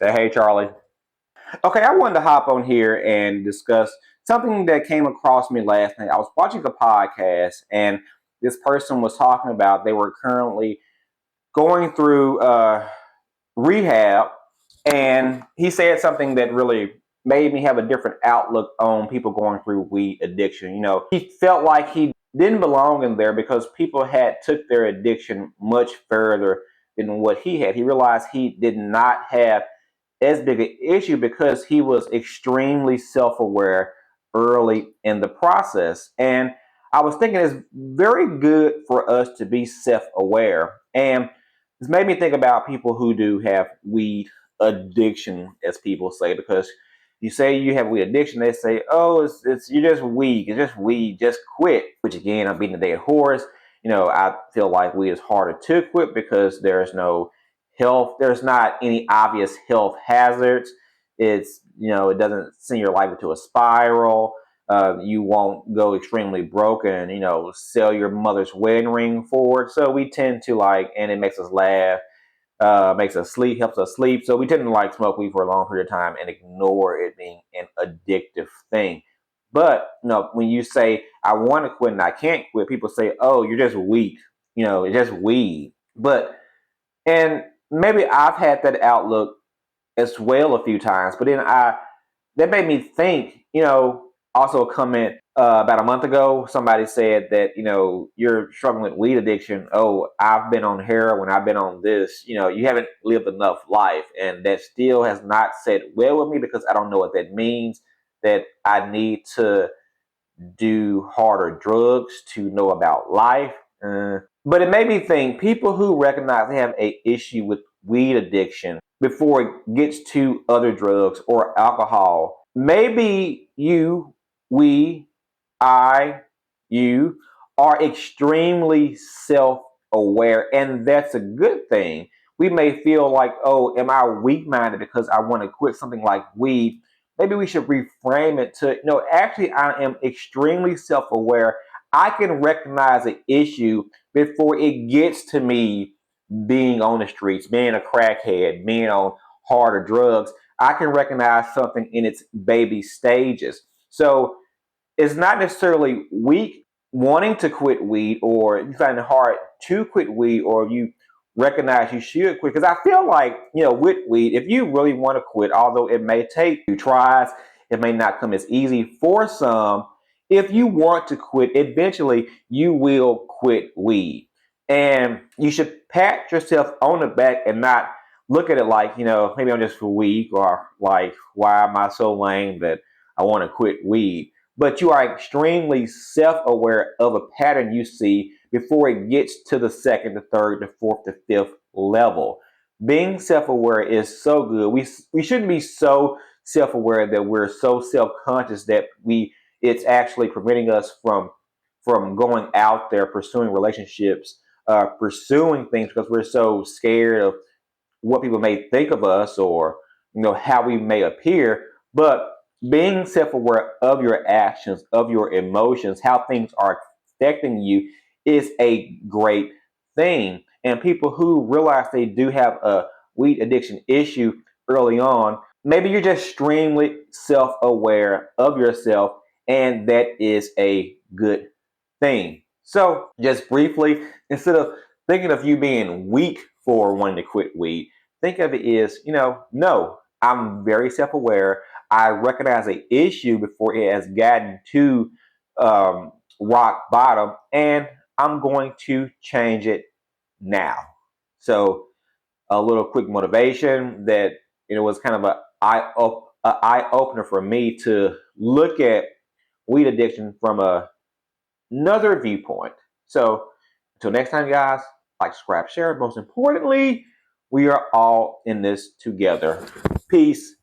Say, hey, Charlie. Okay, I wanted to hop on here and discuss something that came across me last night. I was watching a podcast, and this person was talking about they were currently going through rehab, and he said something that really made me have a different outlook on people going through weed addiction. He felt like he didn't belong in there because people had took their addiction much further than what he had. He realized he did not have as big an issue because he was extremely self-aware early in the process. And I was thinking it's very good for us to be self-aware. And this made me think about people who do have weed addiction, as people say, because you say you have weed addiction, they say, "Oh, it's you're just weak. It's just weed. Just quit." Which again, I'm beating a dead horse. I feel like weed is harder to quit because there's no health. There's not any obvious health hazards. It doesn't send your life into a spiral. You won't go extremely broken. Sell your mother's wedding ring for it. So we tend to and it makes us laugh, makes us sleep, helps us sleep. So we tend to smoke weed for a long period of time and ignore it being an addictive thing. But when you say I want to quit and I can't quit, people say, "Oh, you're just weak. It's just weed." And maybe I've had that outlook as well a few times, but then that made me think. Also a comment about a month ago, somebody said that you're struggling with weed addiction. Oh, I've been on heroin, I've been on this. You haven't lived enough life, and that still has not set well with me because I don't know what that means. That I need to do harder drugs to know about life. But it made me think people who recognize they have a issue with weed addiction before it gets to other drugs or alcohol, maybe we, I, you are extremely self-aware, and that's a good thing. We may feel like, oh, am I weak-minded because I want to quit something like weed? Maybe we should reframe it to, no, actually, I am extremely self-aware. I can recognize an issue before it gets to me being on the streets, being a crackhead, being on harder drugs. I can recognize something in its baby stages. So it's not necessarily weak wanting to quit weed, or you find it hard to quit weed, or you recognize you should quit. Because I feel like, with weed, if you really want to quit, although it may take you tries, it may not come as easy for some. If you want to quit, eventually you will quit weed. And you should pat yourself on the back and not look at it like, maybe I'm just weak, or like, why am I so lame that I want to quit weed? But you are extremely self-aware of a pattern you see before it gets to the second, the third, the fourth, the fifth level. Being self-aware is so good. We shouldn't be so self-aware that we're so self-conscious that it's actually preventing us from going out there, pursuing relationships, pursuing things, because we're so scared of what people may think of us, or how we may appear. But being self-aware of your actions, of your emotions, how things are affecting you, is a great thing. And people who realize they do have a weed addiction issue early on, maybe you're just extremely self-aware of yourself, and that is a good thing. So just briefly, instead of thinking of you being weak for wanting to quit weed, think of it as, no, I'm very self-aware. I recognize an issue before it has gotten to rock bottom, and I'm going to change it now. So a little quick motivation that was kind of eye opener for me to look at weed addiction from another viewpoint. So until next time, guys, like, subscribe, share. Most importantly, we are all in this together. Peace.